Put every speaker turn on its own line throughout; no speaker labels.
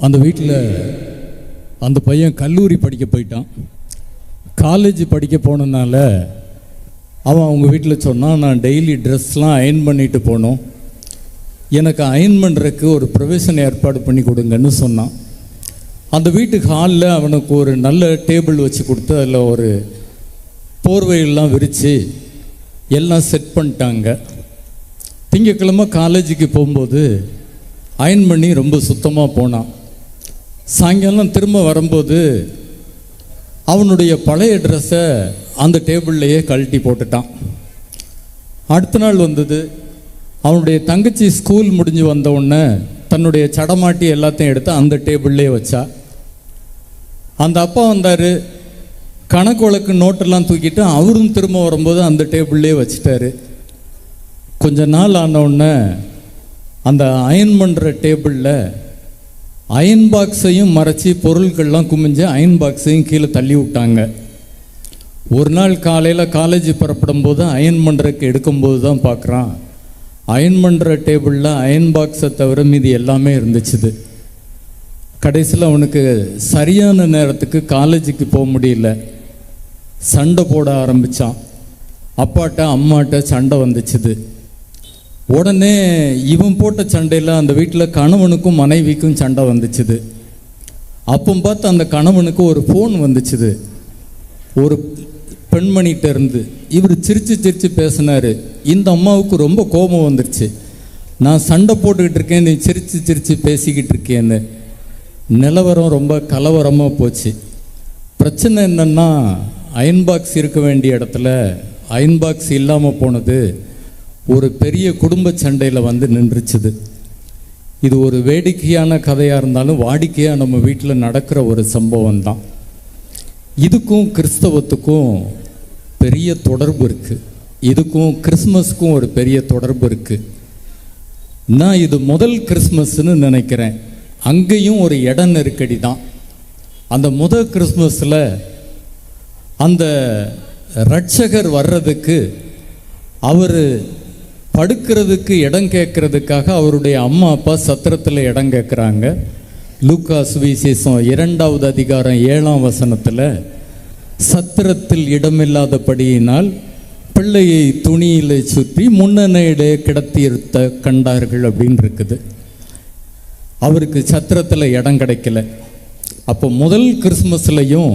அந்த வீட்டில் அந்த பையன் கல்லூரி படிக்க போயிட்டான். காலேஜ் படிக்க போனதுனால அவன் அவங்க வீட்டில் சொன்னான், நான் டெய்லி ட்ரெஸ்லாம் அயர்ன் பண்ணிட்டு போகணும், எனக்கு அயர்ன் பண்ணுறதுக்கு ஒரு ப்ரொவிஷன் ஏற்பாடு பண்ணி கொடுங்கன்னு சொன்னான். அந்த வீட்டுக்கு ஹாலில் அவனுக்கு ஒரு நல்ல டேபிள் வச்சு கொடுத்து அதில் ஒரு போர்வையெல்லாம் விரித்து எல்லாம் செட் பண்ணிட்டாங்க. திங்கக்கிழமை காலேஜுக்கு போகும்போது அயர்ன் பண்ணி ரொம்ப சுத்தமாக போனான். சாயங்காலம் திரும்ப வரும்போது அவனுடைய பழைய ட்ரெஸ்ஸை அந்த டேபிள்லையே கழட்டி போட்டுட்டான். அடுத்த நாள் வந்தது, அவனுடைய தங்கச்சி ஸ்கூல் முடிஞ்சு வந்த உடனே தன்னுடைய சடமாட்டி எல்லாத்தையும் எடுத்து அந்த டேபிள்லேயே வச்சா. அந்த அப்பா வந்தார், கணக்கு வழக்கு நோட்டெல்லாம் தூக்கிட்டு அவரும் திரும்ப வரும்போது அந்த டேபிள்லேயே வச்சுட்டாரு. கொஞ்ச நாள் ஆனவுடனே அந்த அயர்ன் பண்ணுற டேபிளில் அயர்ன் பாக்ஸையும் மறைச்சி பொருட்கள்லாம் குமிஞ்சு அயர்ன் பாக்ஸையும் கீழே தள்ளி விட்டாங்க. ஒரு நாள் காலையில் காலேஜ் புறப்படும் போது அயர்ன் பண்ணுறதுக்கு எடுக்கும்போது தான் பார்க்குறான், அயர்ன் பண்ணுற டேபிளில் அயர்ன் பாக்ஸை தவிர மீதி எல்லாமே இருந்துச்சுது. கடைசியில் அவனுக்கு சரியான நேரத்துக்கு காலேஜுக்கு போக முடியல, சண்டை போட ஆரம்பித்தான். அப்பாட்ட அம்மாட்ட சண்டை வந்துச்சுது. உடனே இவன் போட்ட சண்டையில் அந்த வீட்டில் கணவனுக்கும் மனைவிக்கும் சண்டை வந்துச்சுது. அப்போ பார்த்து அந்த கணவனுக்கு ஒரு ஃபோன் வந்துச்சுது ஒரு பெண்மணிகிட்ட இருந்து. இவர் சிரித்து சிரித்து பேசினார். இந்த அம்மாவுக்கு ரொம்ப கோபம் வந்துருச்சு, நான் சண்டை போட்டுக்கிட்டு இருக்கேன், நீ சிரித்து சிரித்து பேசிக்கிட்டு இருக்கேன்னு. நிலவரம் ரொம்ப கலவரமாக போச்சு. பிரச்சனை என்னென்னா, அயர்ன் பாக்ஸ் இருக்க வேண்டிய இடத்துல அயர்ன் பாக்ஸ் இல்லாமல் போனது ஒரு பெரிய குடும்ப சண்டையில் வந்து நின்றுச்சுது. இது ஒரு வேடிக்கையான கதையாக இருந்தாலும் வாடிக்கையாக நம்ம வீட்டில் நடக்கிற ஒரு சம்பவம் தான். இதுக்கும் கிறிஸ்தவத்துக்கும் பெரிய தொடர்பு இருக்குது. இதுக்கும் கிறிஸ்மஸுக்கும் ஒரு பெரிய தொடர்பு இருக்குது. நான் இது முதல் கிறிஸ்மஸ்ன்னு நினைக்கிறேன். அங்கேயும் ஒரு இட நெருக்கடி தான். அந்த முதல் கிறிஸ்மஸில் அந்த இரட்சகர் வர்றதுக்கு அவர் படுக்கிறதுக்கு இடம் கேட்கறதுக்காக அவருடைய அம்மா அப்பா சத்திரத்தில் இடம் கேட்குறாங்க. லூக்கா சுவிசேஷம் 2வது அதிகாரம் 7ஆம் வசனத்தில், சத்திரத்தில் இடமில்லாதபடியினால் பிள்ளையை துணியில் சுற்றி முன்னணையிலே கிடத்தியிருத்த கண்டார்கள் அப்படின்னு இருக்குது. அவருக்கு சத்திரத்தில் இடம் கிடைக்கல. அப்போ முதல் கிறிஸ்மஸ்லையும்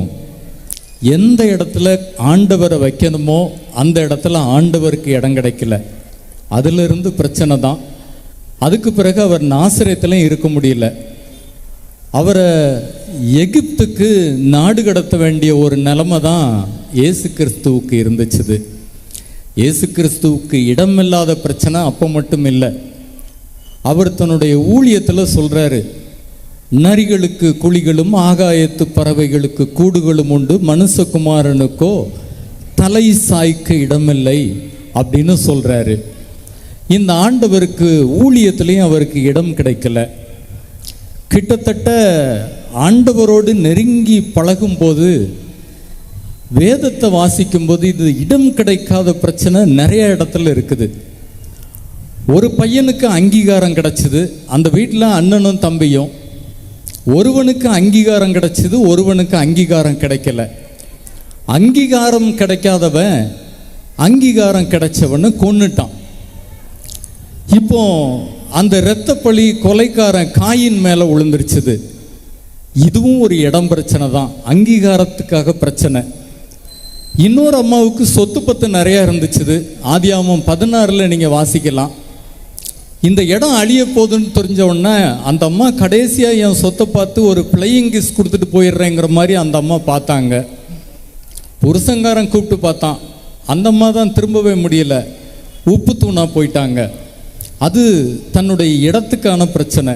எந்த இடத்துல ஆண்டவரை வைக்கணுமோ அந்த இடத்துல ஆண்டவருக்கு இடம் கிடைக்கல. அதிலிருந்து பிரச்சனை தான். அதுக்கு பிறகு அவர் நாசரேத்திலையும் இருக்க முடியல. அவரை எகிப்துக்கு நாடு கடத்த வேண்டிய ஒரு நிலைமை தான் இயேசு கிறிஸ்துவுக்கு இருந்துச்சுது. இயேசு கிறிஸ்துவுக்கு இடமில்லாத பிரச்சனை அப்போ மட்டும் இல்லை. அவர் தன்னுடைய ஊழியத்தில் சொல்கிறாரு, நரிகளுக்கு குழிகளும் ஆகாயத்து பறவைகளுக்கு கூடுகளும் உண்டு, மனுஷகுமாரனுக்கோ தலை சாய்க்க இடமில்லை அப்படின்னு சொல்கிறாரு. இந்த ஆண்டவருக்கு ஊழியத்திலையும் அவருக்கு இடம் கிடைக்கல. கிட்டத்தட்ட ஆண்டவரோடு நெருங்கி பழகும்போது, வேதத்தை வாசிக்கும்போது இது இடம் கிடைக்காத பிரச்சனை நிறைய இடத்துல இருக்குது. ஒரு பையனுக்கு அங்கீகாரம் கிடைச்சிது அந்த வீட்டில், அண்ணனும் தம்பியும். ஒருவனுக்கு அங்கீகாரம் கிடைச்சிது, ஒருவனுக்கு அங்கீகாரம் கிடைக்கல. அங்கீகாரம் கிடைக்காதவன் அங்கீகாரம் கிடைச்சவன்னு கொன்னுட்டான். இப்போ அந்த இரத்தப்பழி கொலைக்காரன் காயின் மேலே விழுந்துருச்சுது. இதுவும் ஒரு இடம் பிரச்சனை தான், அங்கீகாரத்துக்காக பிரச்சனை. இன்னொரு அம்மாவுக்கு சொத்து பத்து நிறையா இருந்துச்சுது. ஆதியாகமம் 16 நீங்கள் வாசிக்கலாம். இந்த இடம் அழிய போகுதுன்னு தெரிஞ்ச உடனே அந்த அம்மா கடைசியாக என் சொத்தை பார்த்து ஒரு பிளேயிங் கிஸ் கொடுத்துட்டு போயிடுறேங்கிற மாதிரி அந்த அம்மா பார்த்தாங்க. புருஷங்காரன் கூப்பிட்டு பார்த்தான், அந்த அம்மா தான் திரும்பவே முடியல, உப்பு தூணா போயிட்டாங்க. அது தன்னுடைய இடத்துக்கான பிரச்சனை.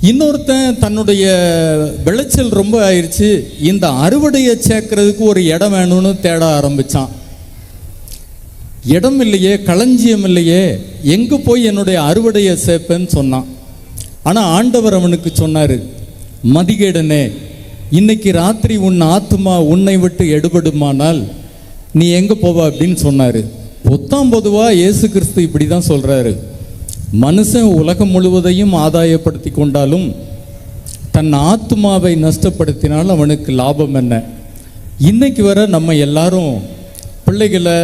இன்னொருத்தன் தன்னுடைய விளைச்சல் ரொம்ப ஆயிடுச்சு, இந்த அறுவடையை சேர்க்கறதுக்கு ஒரு இடம் வேணும்னு தேட ஆரம்பித்தான். இடம் இல்லையே, களஞ்சியம் இல்லையே, எங்கே போய் என்னுடைய அறுவடையை சேர்ப்பேன்னு சொன்னான். ஆனால் ஆண்டவர் அவனுக்கு சொன்னார், மதிகேடனே, இன்னைக்கு ராத்திரி உன் ஆத்துமா உன்னை விட்டு எடுபடுமானால் நீ எங்கே போவ அப்படின்னு சொன்னார். பொதுவாக இயேசு கிறிஸ்து இப்படி தான் சொல்கிறாரு, மனுஷன் உலகம் முழுவதையும் ஆதாயப்படுத்தி கொண்டாலும் தன் ஆத்மாவை நஷ்டப்படுத்தினால் அவனுக்கு லாபம் என்ன? இன்னைக்கு வர நம்ம எல்லாரும் பிள்ளைகளை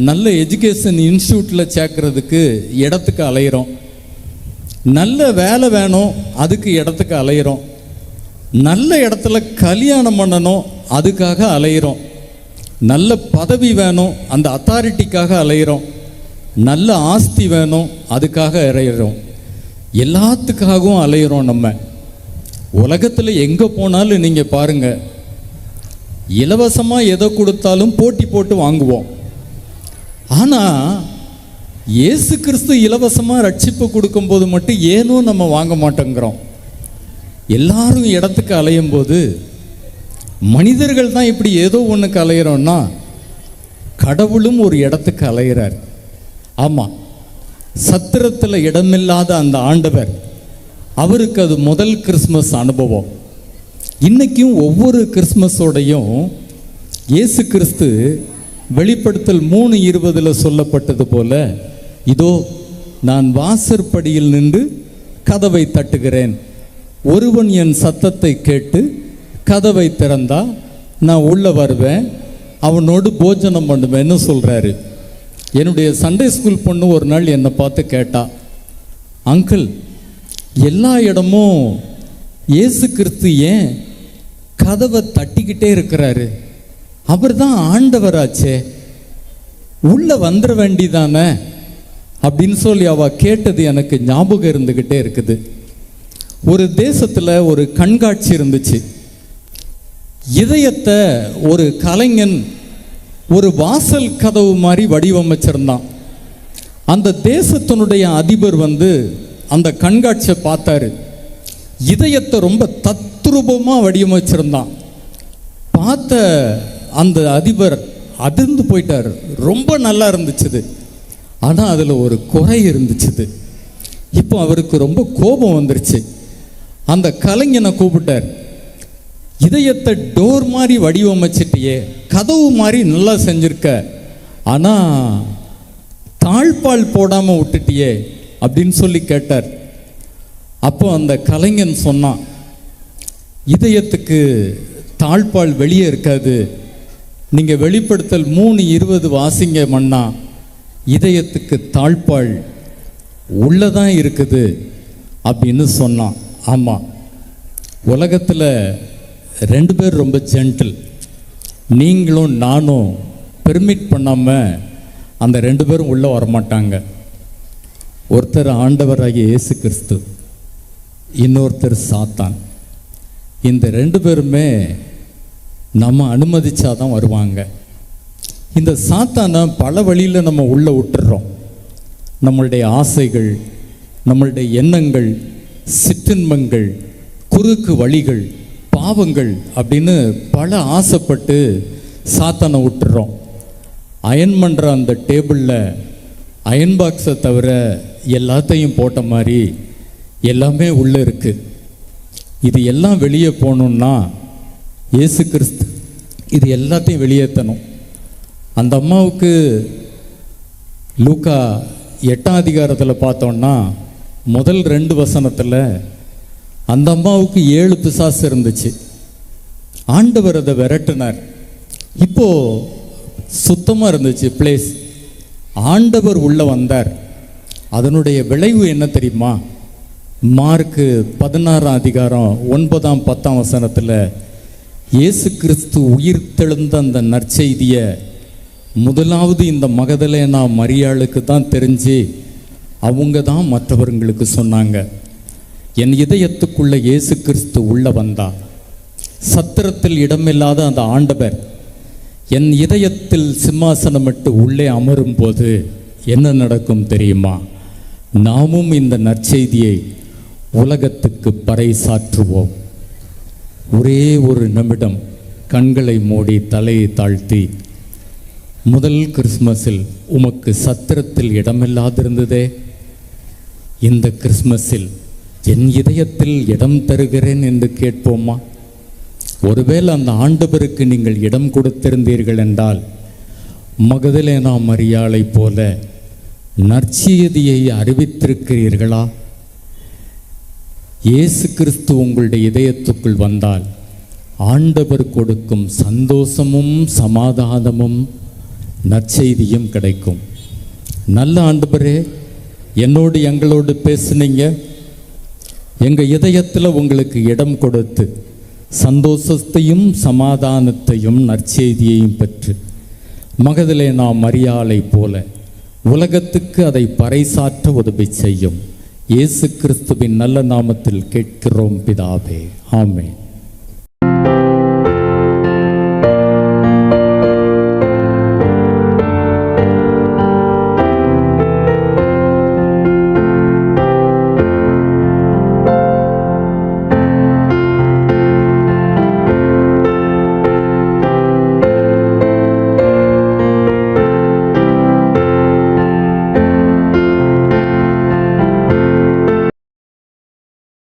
நல்ல எஜுகேஷன் இன்ஸ்டியூட்டில் சேர்க்கறதுக்கு இடத்துக்கு அலையிறோம். நல்ல வேலை வேணும், அதுக்கு இடத்துக்கு அலையிறோம். நல்ல இடத்துல கல்யாணம் பண்ணணும், அதுக்காக அலையிறோம். நல்ல பதவி வேணும், அந்த அத்தாரிட்டிக்காக அலையிறோம். நல்ல ஆஸ்தி வேணும், அதுக்காக அலையிறோம். எல்லாத்துக்காகவும் அலையிறோம். நம்ம உலகத்தில் எங்கே போனாலும் நீங்கள் பாருங்கள், இலவசமாக எதை கொடுத்தாலும் போட்டி போட்டு வாங்குவோம். ஆனால் இயேசு கிறிஸ்து இலவசமாக ரட்சிப்பு கொடுக்கும்போது மட்டும் ஏனோ நம்ம வாங்க மாட்டேங்கிறோம். எல்லாரும் இடத்துக்கு அலையும் போது மனிதர்கள் தான் இப்படி ஏதோ ஒன்றுக்கு அலையிறோம்னா, கடவுளும் ஒரு இடத்துக்கு அலைகிறார். ஆமாம், சத்திரத்தில் இடமில்லாத அந்த ஆண்டவர், அவருக்கு அது முதல் கிறிஸ்மஸ் அனுபவம். இன்றைக்கும் ஒவ்வொரு கிறிஸ்மஸோடையும் இயேசு கிறிஸ்து வெளிப்படுத்தல் 3:20 சொல்லப்பட்டது போல, இதோ நான் வாசற்படியில் நின்று கதவை தட்டுகிறேன், ஒருவன் என் சத்தத்தை கேட்டு கதவை திறந்தா நான் உள்ளே வருவேன், அவனோடு போஜனம் பண்ணுவேன்னு சொல்கிறாரு. என்னுடைய சண்டே ஸ்கூல் பொண்ணு ஒரு நாள் என்னை பார்த்து கேட்டா, அங்கிள், எல்லா இடமும் இயேசு கிறிஸ்து ஏன் கதவை தட்டிக்கிட்டே இருக்கிறாரு? அவர் தான் ஆண்டவராச்சே, உள்ள வந்துட வேண்டிதானே அப்படின்னு சொல்லி அவ கேட்டது எனக்கு ஞாபகம் இருந்துக்கிட்டே இருக்குது. ஒரு தேசத்தில் ஒரு கண்காட்சி இருந்துச்சு. இதயத்தை ஒரு கலைஞன் ஒரு வாசல் கதவு மாதிரி வடிவமைச்சிருந்தான். அந்த தேசத்தினுடைய அதிபர் அந்த கண்காட்சியை பார்த்தாரு. இதயத்தை ரொம்ப தத்ரூபமாக வடிவமைச்சிருந்தான். பார்த்த அந்த அதிபர் அதிர்ந்து போயிட்டார். ரொம்ப நல்லா இருந்துச்சு, ஆனால் அதில் ஒரு குறை இருந்துச்சு. இப்போ அவருக்கு ரொம்ப கோபம் வந்துருச்சு. அந்த கலைஞனை கூப்பிட்டார். இதயத்தை டோர் மாதிரி வடிவமைச்சிட்டியே, கதவு மாதிரி நல்லா செஞ்சிருக்க, ஆனால் தாழ்பால் போடாமல் விட்டுட்டியே அப்படின்னு சொல்லி கேட்டார். அப்போ அந்த கலைஞன் சொன்னான், இதயத்துக்கு தாழ்பால் வெளியே இருக்காது, நீங்கள் வெளிப்படுத்தல் 3:20 வாசிங்க மன்னா, இதயத்துக்கு தாழ்பால் உள்ளதான் இருக்குது அப்படின்னு சொன்னான். ஆமாம், உலகத்தில் 2 பேர் ரொம்ப ஜென்டில். நீங்களும் நானும் பெர்மிட் பண்ணாமல் அந்த 2 பேரும் உள்ளே வரமாட்டாங்க. ஒருத்தர் ஆண்டவராகிய இயேசு கிறிஸ்து, இன்னொருத்தர் சாத்தான். இந்த 2 பேருமே நம்ம அனுமதிச்சாதான் வருவாங்க. இந்த சாத்தானை பல வழியில் நம்ம உள்ளே விட்டுறோம். நம்மளுடைய ஆசைகள், நம்மளுடைய எண்ணங்கள், சிற்றின்பங்கள், குறுக்கு வழிகள், பாவங்கள் அப்படின்னு பல ஆசைப்பட்டு சாத்தானை விட்டுறோம். அயன் பண்ணுற அந்த டேபிளில் அயன் பாக்ஸை தவிர எல்லாத்தையும் போட்ட மாதிரி எல்லாமே உள்ளே இருக்குது. இது எல்லாம் வெளியே போகணுன்னா இயேசு கிறிஸ்து இது எல்லாத்தையும் வெளியேற்றணும். அந்த அம்மாவுக்கு லூக்கா 8ஆம் அதிகாரத்தில் பார்த்தோன்னா முதல் 2 வசனத்தில் அந்த அம்மாவுக்கு 7 பிசாசு இருந்துச்சு. ஆண்டவர் அதை விரட்டினார். இப்போது சுத்தமாக இருந்துச்சு பிளேஸ். ஆண்டவர் உள்ளே வந்தார். அதனுடைய விளைவு என்ன தெரியுமா? மார்க்கு 16ஆம் அதிகாரம் 9ஆம் 10ஆம் வசனத்தில் இயேசு கிறிஸ்து உயிர் தெழுந்த அந்த நற்செய்தியை முதலாவது இந்த மகதலேனா மரியாளுக்கு தான் தெரிஞ்சு அவங்க தான் மற்றவர்களுக்கு சொன்னாங்க. என் இதயத்துக்குள்ள இயேசு கிறிஸ்து உள்ளே வந்தா, சத்திரத்தில் இடமில்லாத அந்த ஆண்டவர் என் இதயத்தில் சிம்மாசனமிட்டு உள்ளே அமரும் போது என்ன நடக்கும் தெரியுமா? நாமும் இந்த நற்செய்தியை உலகத்துக்கு பறைசாற்றுவோம். ஒரே ஒரு நிமிடம் கண்களை மூடி தலையை தாழ்த்தி, முதல் கிறிஸ்மஸில் உமக்கு சத்திரத்தில் இடமில்லாதிருந்ததே, இந்த கிறிஸ்மஸில் என் இதயத்தில் இடம் தருகிறேன் என்று கேட்போமா? ஒருவேளை அந்த ஆண்டவருக்கு நீங்கள் இடம் கொடுத்திருந்தீர்கள் என்றால் மகதலேனா மரியாளை போல நற்செய்தியை அறிவித்திருக்கிறீர்களா? இயேசு கிறிஸ்து உங்களுடைய இதயத்துக்குள் வந்தால் ஆண்டவர் கொடுக்கும் சந்தோஷமும் சமாதானமும் நற்செய்தியும் கிடைக்கும். நல்ல ஆண்டவரே, என்னோடு எங்களோடு பேசுனீங்க, எங்கள் இதயத்தில் உங்களுக்கு இடம் கொடுத்து சந்தோஷத்தையும் சமாதானத்தையும் நற்செய்தியையும் பெற்று மகதிலே நாம் மரியாளை போல உலகத்துக்கு அதை பறைசாற்ற உதவி செய்யும். இயேசு கிறிஸ்துவின் நல்ல நாமத்தில் கேட்கிறோம் பிதாவே, ஆமென்.